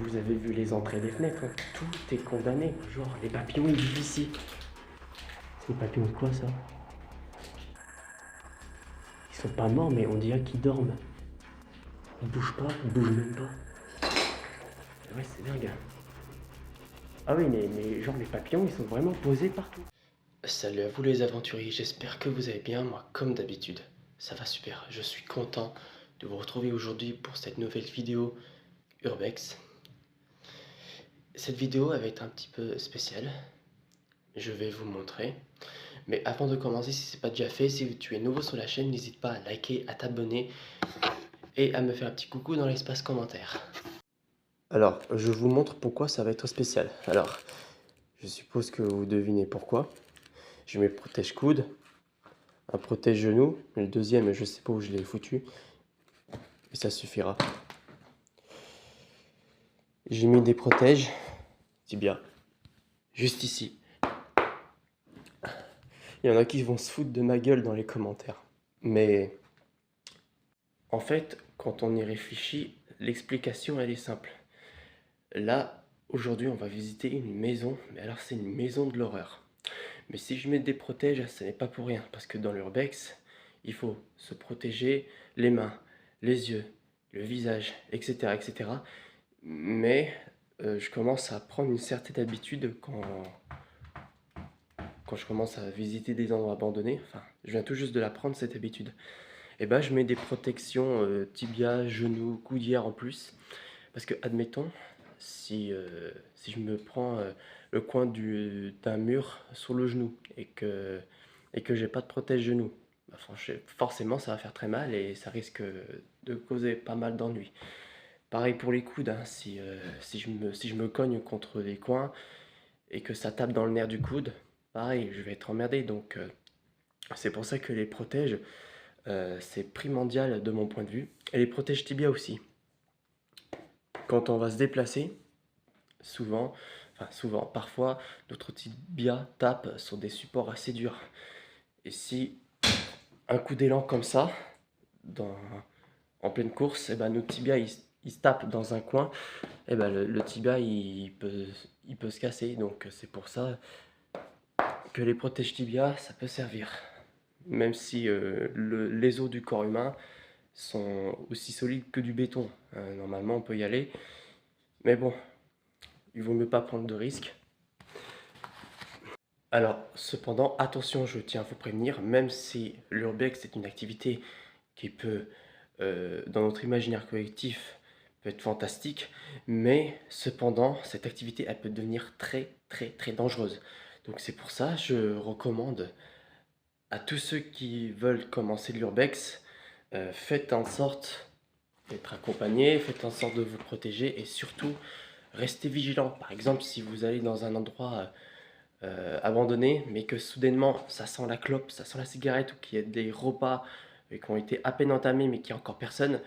vous avez vu les entrées des fenêtres, hein. Tout est condamné. Genre, les papillons, ils vivent ici. C'est des papillons de quoi, ça? Ils sont pas morts, mais on dirait qu'ils dorment. Ils bougent pas, ils bougent même pas. Ouais, c'est dingue. Ah oui, mais genre, les papillons, ils sont vraiment posés partout. Salut à vous les aventuriers, j'espère que vous allez bien. Moi, comme d'habitude, ça va super. Je suis content de vous retrouver aujourd'hui pour cette nouvelle vidéo Urbex. Cette vidéo elle va être un petit peu spéciale. Je vais vous montrer. Mais avant de commencer, si ce n'est pas déjà fait, si tu es nouveau sur la chaîne, n'hésite pas à liker, à t'abonner et à me faire un petit coucou dans l'espace commentaire. Alors, je vous montre pourquoi ça va être spécial. Alors, je suppose que vous devinez pourquoi. Je mets protège-coude, un protège-genou, le deuxième, je sais pas où je l'ai foutu, et ça suffira. J'ai mis des protèges tibia, juste ici. Il y en a qui vont se foutre de ma gueule dans les commentaires. Mais en fait, quand on y réfléchit, l'explication elle est simple. Là, aujourd'hui, on va visiter une maison, mais alors c'est une maison de l'horreur. Mais si je mets des protèges, ce n'est pas pour rien, parce que dans l'urbex, il faut se protéger les mains, les yeux, le visage, etc. etc. Mais je commence à prendre une certaine habitude quand je commence à visiter des endroits abandonnés. Enfin, je viens tout juste de la prendre cette habitude. Et ben, je mets des protections tibia, genoux, coudière en plus. Parce que, admettons, si je me prends le coin d'un mur sur le genou et que j'ai pas de protège-genou, bah, forcément ça va faire très mal et ça risque de causer pas mal d'ennuis. Pareil pour les coudes, hein, si je me cogne contre les coins et que ça tape dans le nerf du coude, pareil, je vais être emmerdé. Donc c'est pour ça que les protèges, c'est primordial de mon point de vue. Et les protèges tibia aussi. Quand on va se déplacer, parfois, notre tibia tape sur des supports assez durs. Et si un coup d'élan comme ça, en pleine course, et ben, notre tibia il se tape dans un coin, et ben, le tibia il peut se casser. Donc c'est pour ça que les protèges tibia, ça peut servir. Même si les os du corps humain sont aussi solides que du béton. Normalement, on peut y aller. Mais bon, il vaut mieux pas prendre de risques. Alors, cependant, attention, je tiens à vous prévenir, même si l'urbex est une activité qui peut, dans notre imaginaire collectif, peut être fantastique, mais cependant, cette activité, elle peut devenir très, très, très dangereuse. Donc c'est pour ça, je recommande à tous ceux qui veulent commencer l'urbex, faites en sorte d'être accompagné, faites en sorte de vous protéger et surtout, restez vigilant. Par exemple, si vous allez dans un endroit abandonné, mais que soudainement ça sent la clope, ça sent la cigarette, ou qu'il y a des repas qui ont été à peine entamés mais qu'il n'y a encore personne,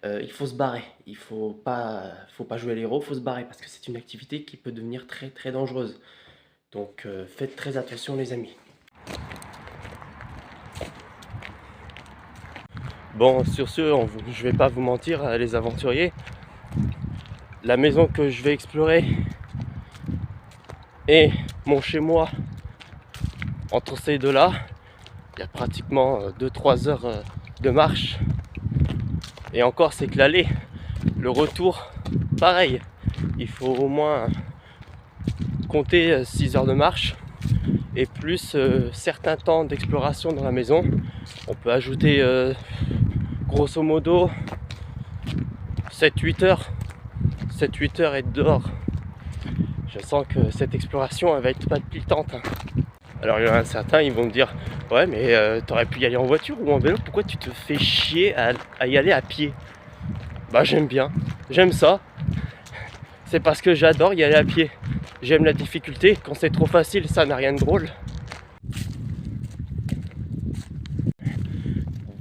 il faut se barrer. Il faut pas jouer à l'héros, il faut se barrer parce que c'est une activité qui peut devenir très très dangereuse. Donc faites très attention les amis. Bon, sur ce, je vais pas vous mentir les aventuriers, la maison que je vais explorer et mon chez moi, entre ces deux là, il y a pratiquement 2-3 heures de marche. Et encore c'est que l'aller, le retour, pareil, il faut au moins compter 6 heures de marche et plus certains temps d'exploration dans la maison. On peut ajouter grosso modo 7-8 heures. 7-8 heures et dehors. Je sens que cette exploration elle va être palpitante. Alors il y en a certains, ils vont me dire ouais mais t'aurais pu y aller en voiture ou en vélo, pourquoi tu te fais chier à y aller à pied? Bah j'aime bien, j'aime ça. C'est parce que j'adore y aller à pied. J'aime la difficulté, quand c'est trop facile ça n'a rien de drôle.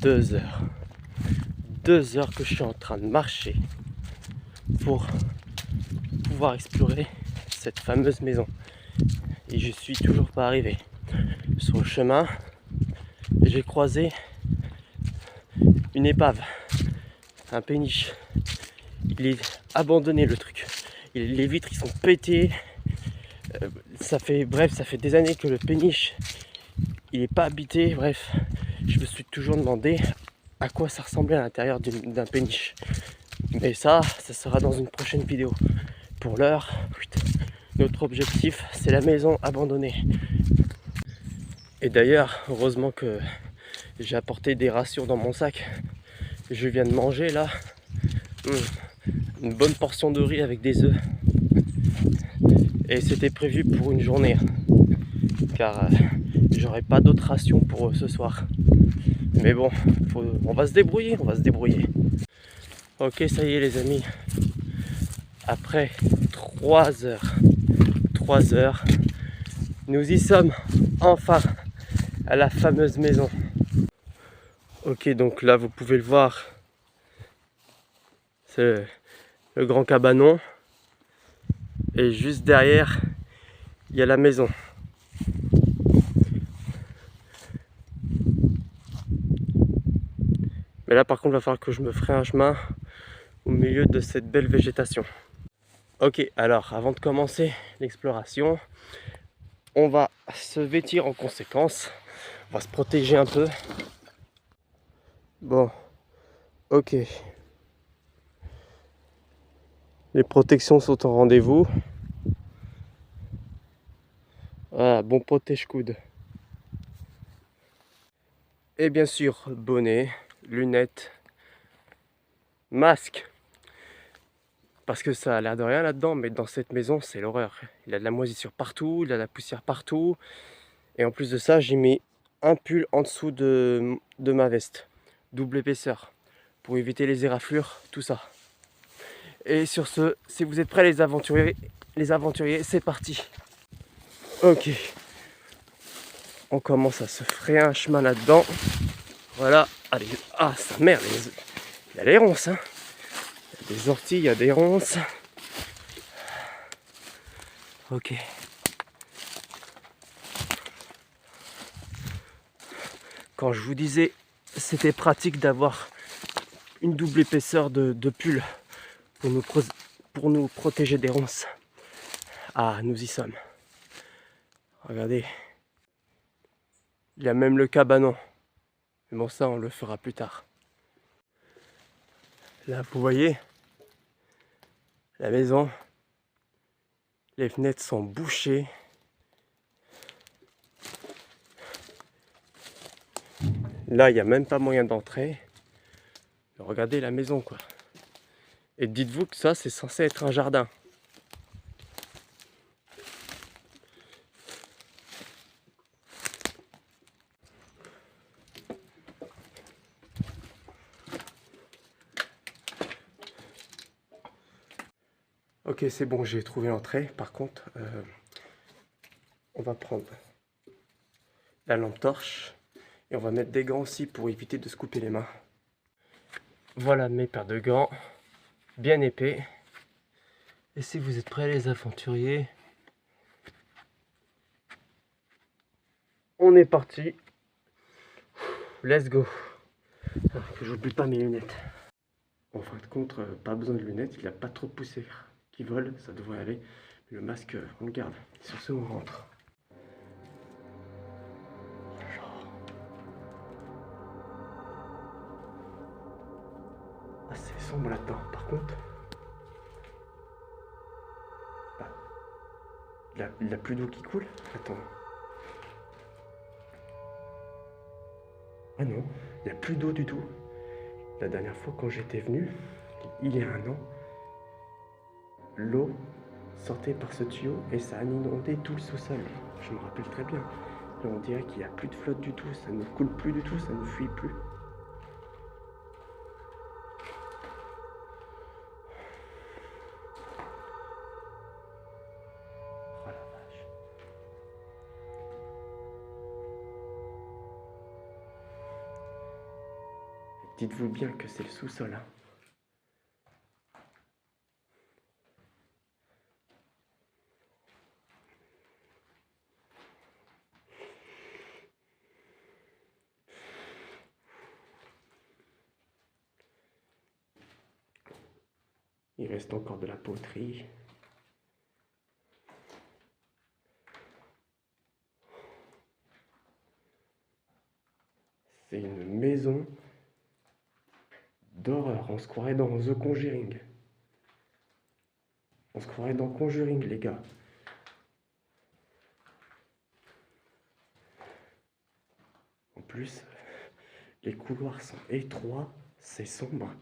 2 heures. 2 heures que je suis en train de marcher pour pouvoir explorer cette fameuse maison. Et je suis toujours pas arrivé. Sur le chemin, j'ai croisé une épave, un péniche. Il est abandonné le truc. les vitres ils sont pétées. Ça fait des années que le péniche il n'est pas habité. Bref, je me suis toujours demandé à quoi ça ressemblait à l'intérieur d'un péniche. Mais ça sera dans une prochaine vidéo. Pour l'heure, notre objectif c'est la maison abandonnée. Et d'ailleurs, heureusement que j'ai apporté des rations dans mon sac. Je viens de manger là une bonne portion de riz avec des œufs. Et c'était prévu pour une journée. Car j'aurai pas d'autres rations pour ce soir. Mais bon, on va se débrouiller, Ok, ça y est les amis. Après 3 heures, nous y sommes enfin à la fameuse maison. Ok, donc là vous pouvez le voir, c'est le grand cabanon. Et juste derrière, il y a la maison. Mais là par contre, il va falloir que je me ferai un chemin au milieu de cette belle végétation. Ok, alors avant de commencer l'exploration, on va se vêtir en conséquence. On va se protéger un peu. Bon, ok. Les protections sont au rendez-vous. Voilà, bon protège-coude. Et bien sûr, bonnet, lunettes, masque. Parce que ça a l'air de rien là-dedans, mais dans cette maison, c'est l'horreur. Il y a de la moisissure partout, il y a de la poussière partout. Et en plus de ça, j'ai mis un pull en dessous de ma veste. Double épaisseur. Pour éviter les éraflures, tout ça. Et sur ce, si vous êtes prêts les aventuriers, c'est parti. Ok. On commence à se frayer un chemin là-dedans. Voilà. Allez. Ah, sa mère, il y a les ronces, hein. Il y a des orties, il y a des ronces. Ok. Quand je vous disais, c'était pratique d'avoir une double épaisseur de pull pour nous protéger des ronces. Ah, nous y sommes. Regardez. Il y a même le cabanon. Mais bon, ça, on le fera plus tard. Là, vous voyez, la maison, les fenêtres sont bouchées. Là, il n'y a même pas moyen d'entrer. Regardez la maison, quoi. Et dites-vous que ça, c'est censé être un jardin. Ok, c'est bon, j'ai trouvé l'entrée. Par contre, on va prendre la lampe torche et on va mettre des gants aussi pour éviter de se couper les mains. Voilà mes paires de gants, bien épais. Et si vous êtes prêts les aventuriers, on est parti. Let's go. Que j'oublie pas mes lunettes. En fin de compte, pas besoin de lunettes, il n'y a pas trop de poussière qui vole, ça devrait aller. Mais le masque, on le garde. Sur ce, on rentre. Ah, c'est sombre là-dedans. Par contre, ah, il n'y a plus d'eau qui coule. Attends. Ah non, il n'y a plus d'eau du tout. La dernière fois quand j'étais venu, il y a un an, l'eau sortait par ce tuyau et ça a inondé tout le sous-sol. Je me rappelle très bien. Là, on dirait qu'il n'y a plus de flotte du tout, ça ne coule plus du tout, ça ne fuit plus. Oh la vache. Dites-vous bien que c'est le sous-sol, hein. Il reste encore de la poterie. C'est une maison d'horreur. On se croirait dans The Conjuring. On se croirait dans Conjuring, les gars. En plus, les couloirs sont étroits, c'est sombre.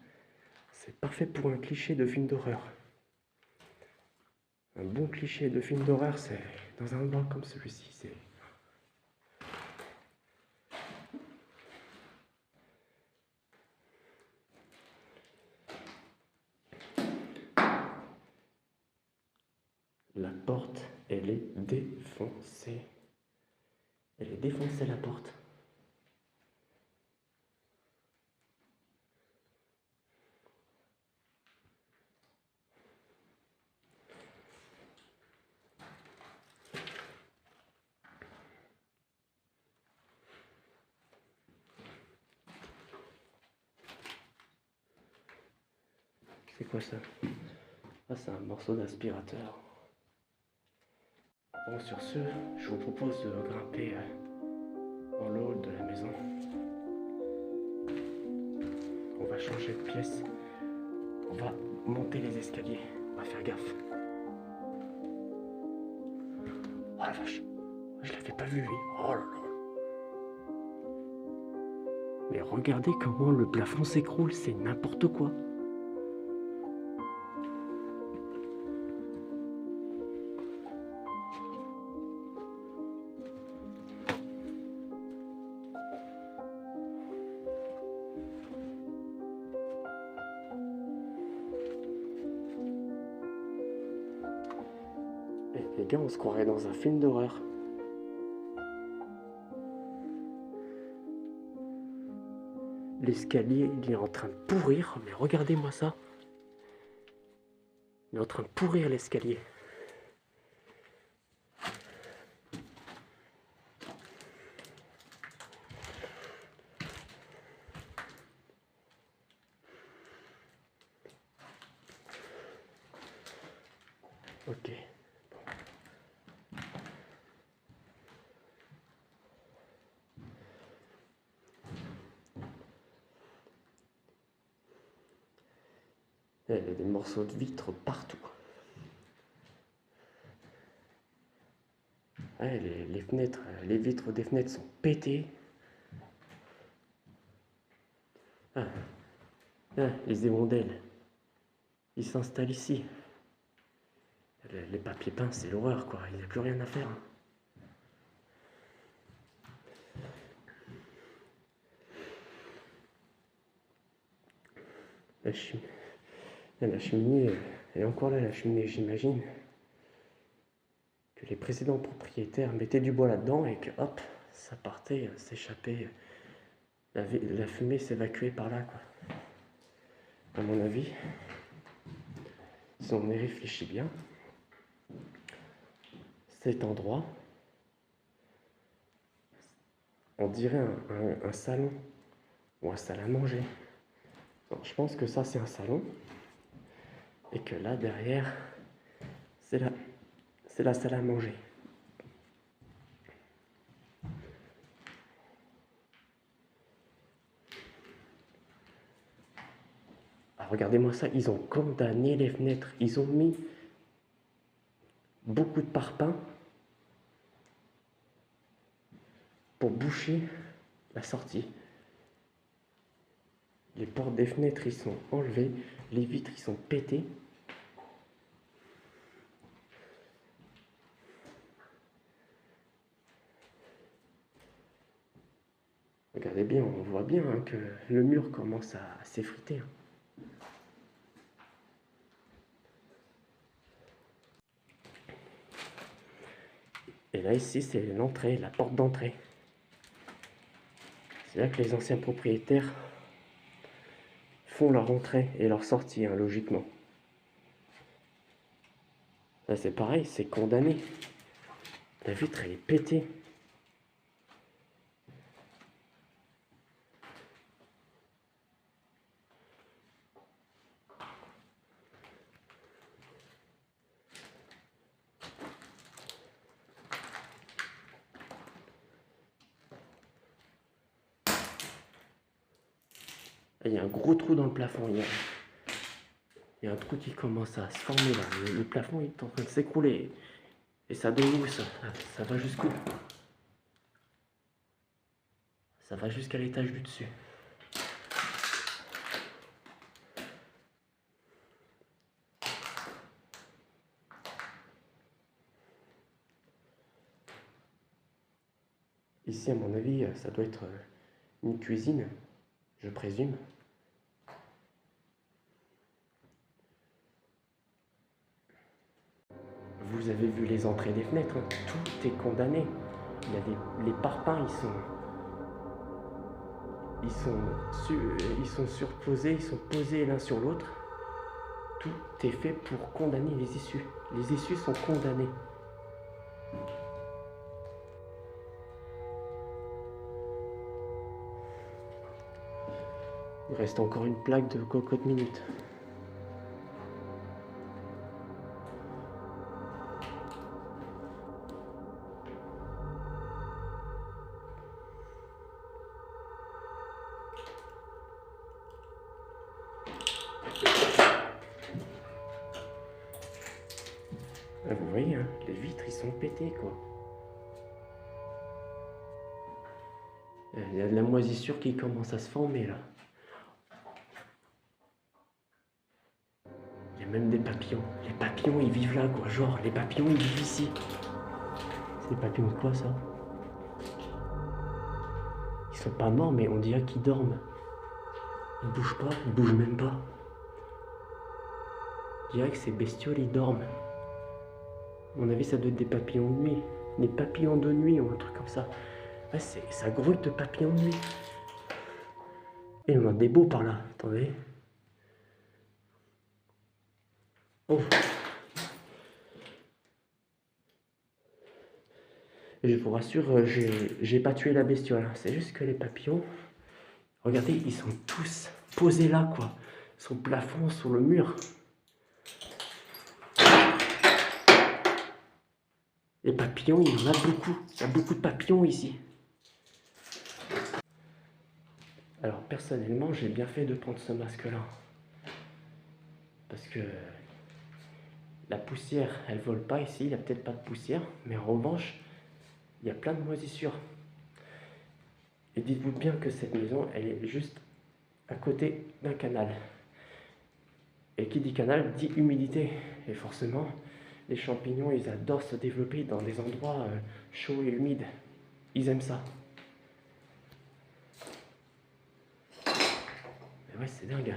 C'est parfait pour un cliché de film d'horreur. Un bon cliché de film d'horreur, c'est dans un endroit comme celui-ci. C'est la porte, elle est défoncée. Elle est défoncée, la porte. C'est quoi ça? Ah, c'est un morceau d'aspirateur. Bon, sur ce, je vous propose de grimper dans le hall de la maison. On va changer de pièce. On va monter les escaliers. On va faire gaffe. Oh la vache, je l'avais pas vu, lui. Oh là là. Mais regardez comment le plafond s'écroule, c'est n'importe quoi. Et les gars, on se croirait dans un film d'horreur. L'escalier, il est en train de pourrir, mais regardez-moi ça. Il est en train de pourrir l'escalier. Ok. Il y a des morceaux de vitre partout. Ouais, les fenêtres, les vitres des fenêtres sont pétées. Ah, les hirondelles, ils s'installent ici. Les papiers peints, c'est l'horreur, quoi. Il n'y a plus rien à faire. La cheminée, elle est encore là, la cheminée, j'imagine que les précédents propriétaires mettaient du bois là-dedans et que hop, ça partait, s'échappait. La fumée s'évacuait par là, quoi. À mon avis, si on y réfléchit bien, cet endroit, on dirait un salon ou un salle à manger. Non, je pense que ça, c'est un salon et que là, derrière, c'est la salle à manger. Ah, regardez-moi ça, ils ont condamné les fenêtres. Ils ont mis beaucoup de parpaings pour boucher la sortie. Les portes des fenêtres, ils sont enlevées. Les vitres, ils sont pétées. Regardez bien, on voit bien hein, que le mur commence à s'effriter. Hein. Et là, ici, c'est l'entrée, la porte d'entrée. C'est là que les anciens propriétaires font leur entrée et leur sortie, hein, logiquement. Là, c'est pareil, c'est condamné. La vitre, elle est pétée. Il y a un gros trou dans le plafond. Il y a un trou qui commence à se former là. Le plafond est en train de s'écrouler. Et ça donne où ça? Ça va jusqu'où? Ça va jusqu'à l'étage du dessus. Ici, à mon avis, ça doit être une cuisine, je présume. Vous avez vu les entrées des fenêtres, hein. Tout est condamné. Il y a les parpaings, ils sont surposés, ils sont posés l'un sur l'autre. Tout est fait pour condamner les issues. Les issues sont condamnées. Il reste encore une plaque de cocotte minute. Vous voyez, hein, les vitres, ils sont pétés, quoi. Il y a de la moisissure qui commence à se former, là. Il y a même des papillons. Les papillons, ils vivent là, quoi. Genre, les papillons, ils vivent ici. C'est des papillons de quoi, ça? Ils sont pas morts, mais on dirait qu'ils dorment. Ils bougent pas, ils bougent même pas. Je dirais que ces bestioles, ils dorment. À mon avis, ça doit être des papillons de nuit. Des papillons de nuit ou un truc comme ça. Ouais, ça grouille de papillons de nuit. Et on a des beaux par là. Attendez. Oh. Je vous rassure, j'ai pas tué la bestiole. C'est juste que les papillons, regardez, ils sont tous posés là, quoi. Sur le plafond, sur le mur. Les papillons, il y en a beaucoup. Il y a beaucoup de papillons ici. Alors, personnellement, j'ai bien fait de prendre ce masque-là. Parce que la poussière, elle vole pas ici. Il n'y a peut-être pas de poussière. Mais en revanche, il y a plein de moisissures. Et dites-vous bien que cette maison, elle est juste à côté d'un canal. Et qui dit canal, dit humidité. Et forcément, les champignons, ils adorent se développer dans des endroits chauds et humides. Ils aiment ça. Mais ouais, c'est dingue.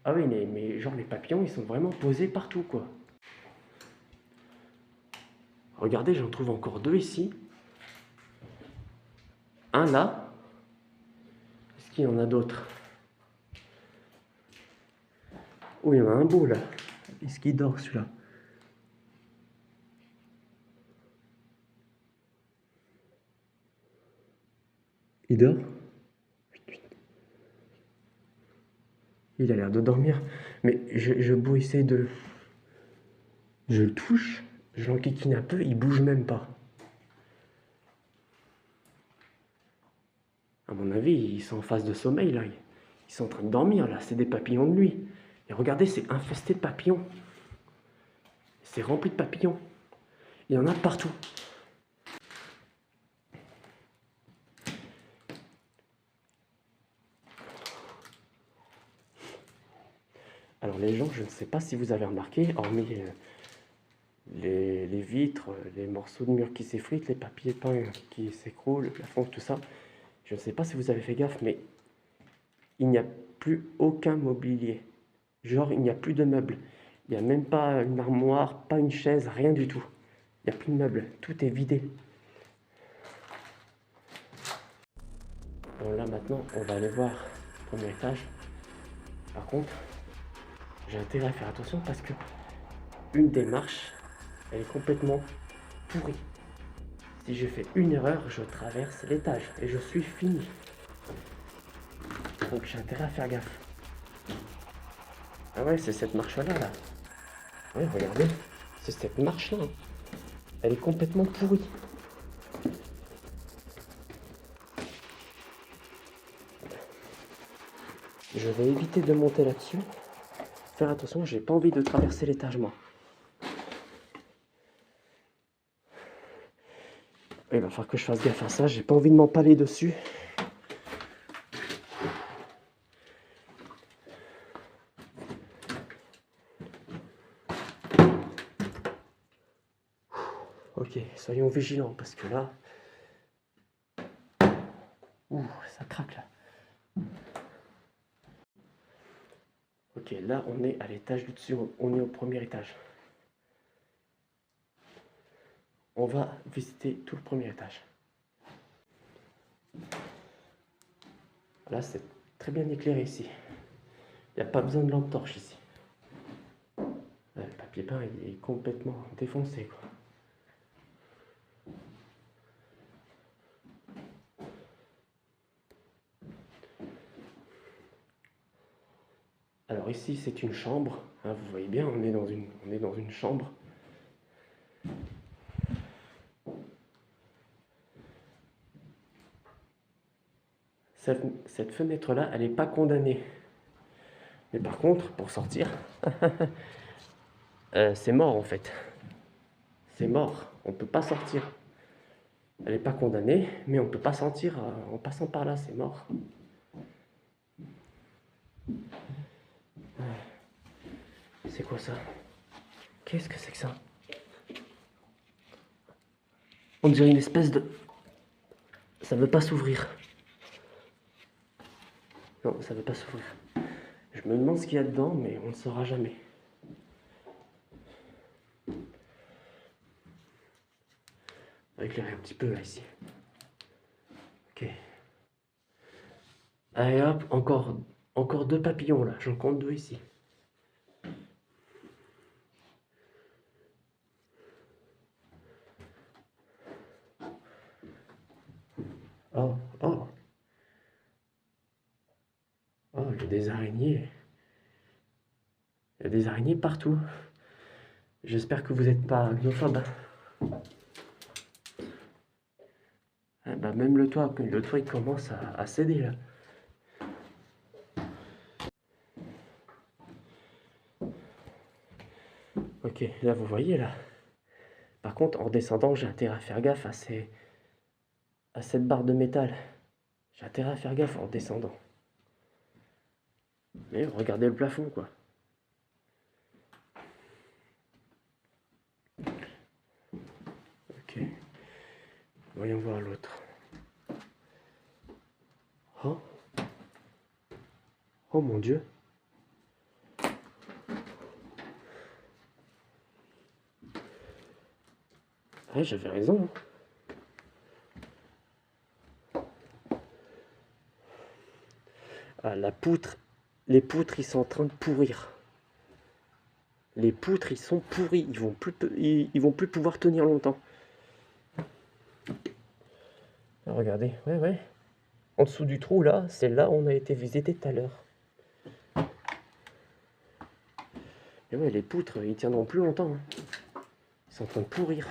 Ah oui, mais genre les papillons, ils sont vraiment posés partout, quoi. Regardez, j'en trouve encore deux ici. Un là. Est-ce qu'il y en a d'autres? Oh, il y en a un beau là. Est-ce qu'il dort celui-là? Il dort? Il a l'air de dormir. Mais je beau essayer de... Je le touche, je l'enquiquine un peu, il bouge même pas. À mon avis, ils sont en phase de sommeil là. Ils sont en train de dormir là, c'est des papillons de nuit. Et regardez, c'est infesté de papillons. C'est rempli de papillons. Il y en a partout. Alors les gens, je ne sais pas si vous avez remarqué, hormis les vitres, les morceaux de mur qui s'effritent, les papiers peints qui s'écroulent, la fonte, tout ça. Je ne sais pas si vous avez fait gaffe, mais il n'y a plus aucun mobilier. Genre, il n'y a plus de meubles. Il n'y a même pas une armoire, pas une chaise, rien du tout. Il n'y a plus de meubles. Tout est vidé. Bon, là, maintenant, on va aller voir le premier étage. Par contre, j'ai intérêt à faire attention parce que une des marches, elle est complètement pourrie. Si je fais une erreur, je traverse l'étage et je suis fini. Donc j'ai intérêt à faire gaffe. Ah ouais, c'est cette marche-là, là. Ouais, regardez, c'est cette marche-là. Hein. Elle est complètement pourrie. Je vais éviter de monter là-dessus. Faire attention, j'ai pas envie de traverser l'étage, moi. Il va falloir que je fasse gaffe à ça, j'ai pas envie de m'empaler dessus. Ok, soyons vigilants parce que là... Ouh, ça craque là. Ok, là on est à l'étage du dessus, on est au premier étage. On va visiter tout le premier étage. Là c'est très bien éclairé ici. Il n'y a pas besoin de lampe torche ici. Le papier peint il est complètement défoncé quoi. Alors ici c'est une chambre, hein, vous voyez bien on est dans une chambre. Cette fenêtre-là, elle n'est pas condamnée. Mais par contre, pour sortir, c'est mort en fait. C'est mort, on ne peut pas sortir. Elle n'est pas condamnée, mais on ne peut pas sortir en passant par là, c'est mort. C'est quoi ça? Qu'est-ce que c'est que ça? On dirait une espèce de... Ça ne veut pas s'ouvrir. Non, ça ne veut pas s'ouvrir. Je me demande ce qu'il y a dedans, mais on ne saura jamais. On va éclairer un petit peu là, ici. Ok. Allez hop, encore deux papillons là, j'en compte deux ici. Oh, oh. Oh, il y a des araignées. Il y a des araignées partout. J'espère que vous n'êtes pas arachnophobe. Ah bah même le toit il commence à céder là. Ok, là vous voyez là. Par contre, en descendant, j'ai intérêt à faire gaffe à cette barre de métal. J'ai intérêt à faire gaffe en descendant. Mais regardez le plafond quoi. Ok. Voyons voir l'autre. Oh. Oh mon Dieu. Ah, j'avais raison. Ah, la poutre. Les poutres, ils sont en train de pourrir. Les poutres, ils sont pourris. Ils vont plus pouvoir tenir longtemps. Regardez, ouais, ouais. En dessous du trou, là, c'est là où on a été visité tout à l'heure. Et ouais, les poutres, ils tiendront plus longtemps. Hein. Ils sont en train de pourrir.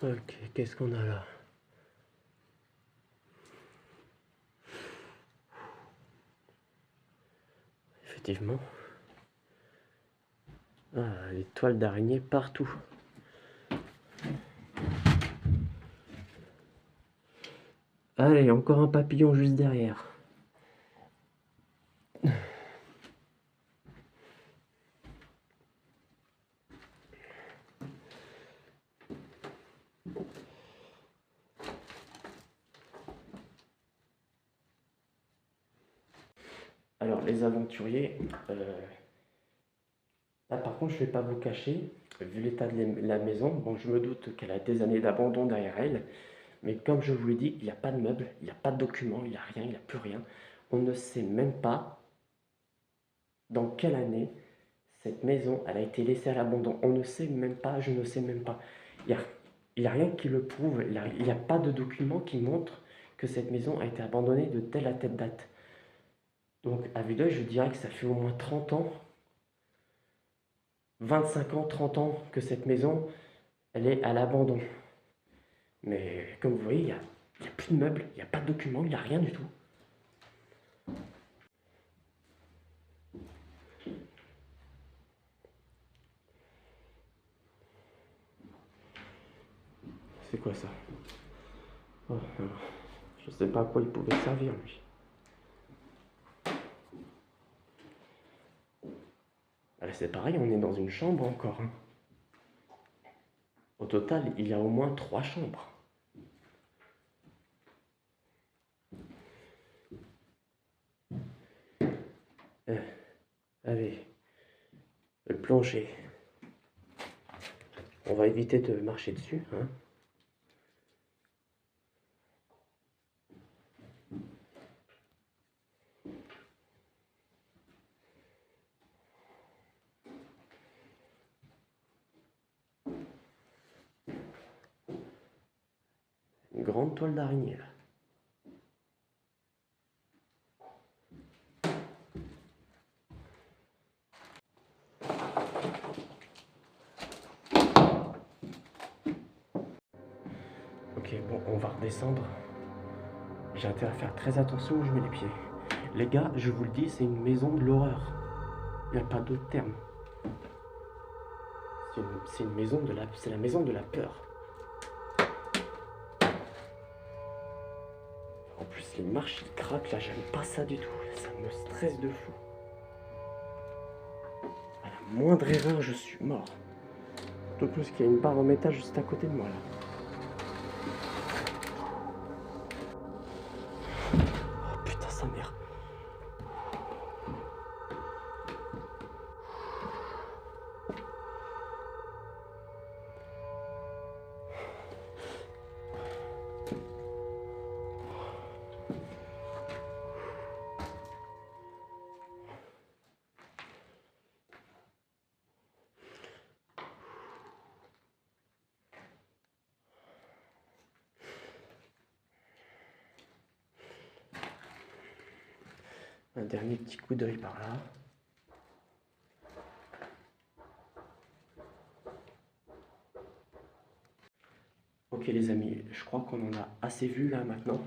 Ok, qu'est-ce qu'on a là? Effectivement. Ah, les toiles d'araignée partout. Allez, encore un papillon juste derrière. Alors, les aventuriers, là par contre, je ne vais pas vous cacher, vu l'état de la maison, bon, je me doute qu'elle a des années d'abandon derrière elle, mais comme je vous l'ai dit, il n'y a pas de meubles, il n'y a pas de documents, il n'y a rien, il n'y a plus rien. On ne sait même pas dans quelle année cette maison elle a été laissée à l'abandon. On ne sait même pas, je ne sais même pas. Il y a Il n'y a rien qui le prouve, il n'y a pas de document qui montre que cette maison a été abandonnée de telle à telle date. Donc à vue d'œil, je dirais que ça fait au moins 30 ans, 25 ans, 30 ans que cette maison, elle est à l'abandon. Mais comme vous voyez, il y a plus de meubles, il n'y a pas de documents, il n'y a rien du tout. C'est quoi ça? Oh, je sais pas à quoi il pouvait servir lui. Là, c'est pareil, on est dans une chambre encore. Hein. Au total, il y a au moins 3 chambres. Allez, le plancher. On va éviter de marcher dessus. Hein. Une grande toile d'araignée là. Ok, bon, on va redescendre. J'ai intérêt à faire très attention où je mets les pieds. Les gars, je vous le dis, c'est une maison de l'horreur. Il n'y a pas d'autre terme. C'est une maison de la... C'est la maison de la peur. En plus, les marches, ils craquent, là, j'aime pas ça du tout. Ça me stresse de fou. À la moindre erreur, je suis mort. D'autant plus qu'il y a une barre en métal juste à côté de moi, là. Oh putain, sa mère. Un dernier petit coup d'œil par là. Ok les amis, je crois qu'on en a assez vu là maintenant.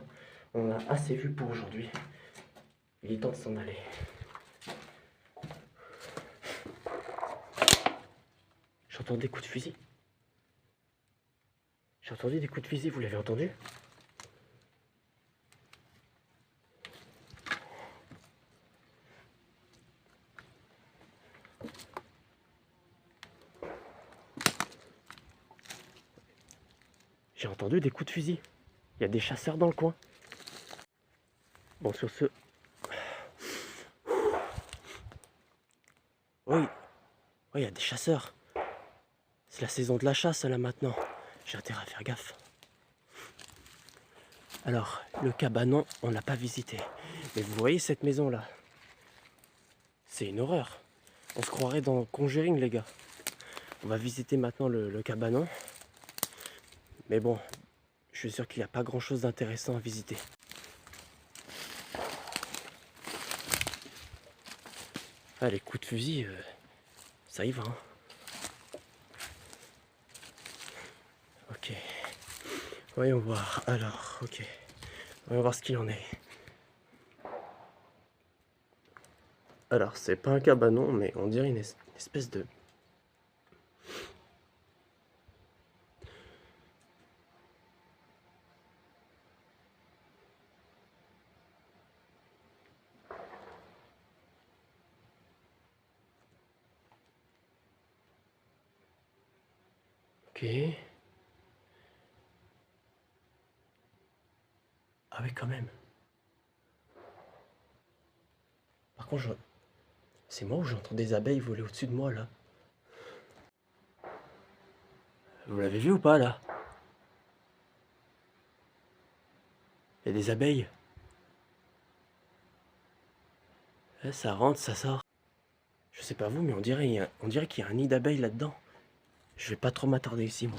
On en a assez vu pour aujourd'hui. Il est temps de s'en aller. J'entends des coups de fusil. J'ai entendu des coups de fusil, vous l'avez entendu? J'ai entendu des coups de fusil. Il y a des chasseurs dans le coin. Bon, sur ce... Oui, il y a des chasseurs. C'est la saison de la chasse, là, maintenant. J'ai intérêt à faire gaffe. Alors, le cabanon, on n'a pas visité. Mais vous voyez cette maison-là? C'est une horreur. On se croirait dans Conjuring, les gars. On va visiter maintenant le cabanon. Mais bon, je suis sûr qu'il n'y a pas grand-chose d'intéressant à visiter. Ah, les coups de fusil, ça y va. Hein. Ok. Voyons voir. Alors, ok. Voyons voir ce qu'il en est. Alors, c'est pas un cabanon, mais on dirait une espèce de... Ok. Ah oui, quand même. Par contre, c'est moi ou j'entends des abeilles voler au-dessus de moi, là? Vous l'avez vu ou pas, là? Il y a des abeilles. Ça rentre, ça sort. Je sais pas vous, mais on dirait qu'il y a un nid d'abeilles là-dedans. Je vais pas trop m'attarder ici, moi.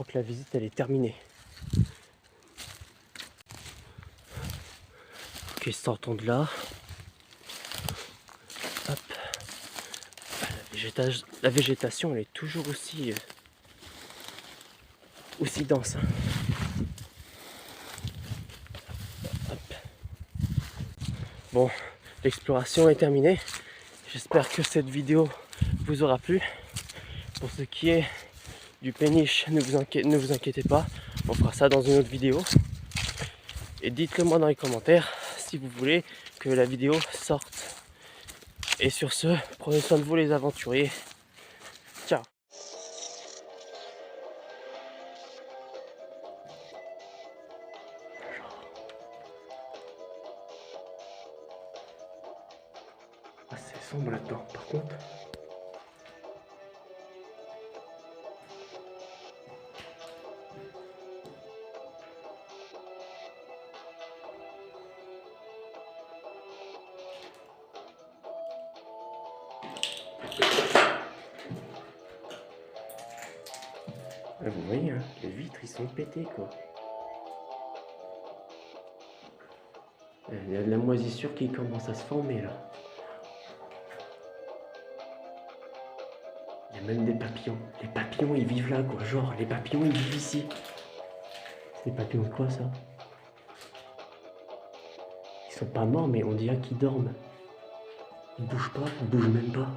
crois que la visite elle est terminée. Ok, sortons de là. Hop. La végétation elle est toujours aussi dense. Hop. Bon, l'exploration est terminée. J'espère que cette vidéo vous aura plu. Pour ce qui est du péniche, ne vous inquiétez pas, on fera ça dans une autre vidéo. Et dites-le moi dans les commentaires si vous voulez que la vidéo sorte. Et sur ce, prenez soin de vous les aventuriers. Ciao. Ah, c'est sombre là-dedans par contre. Ah, vous voyez, hein, les vitres ils sont pétés quoi. Il y a de la moisissure qui commence à se former là. Il y a même des papillons. Les papillons ils vivent là quoi. Genre les papillons ils vivent ici. C'est des papillons de quoi ça? Ils sont pas morts mais on dirait qu'ils dorment. Ils bougent pas, ils bougent même pas.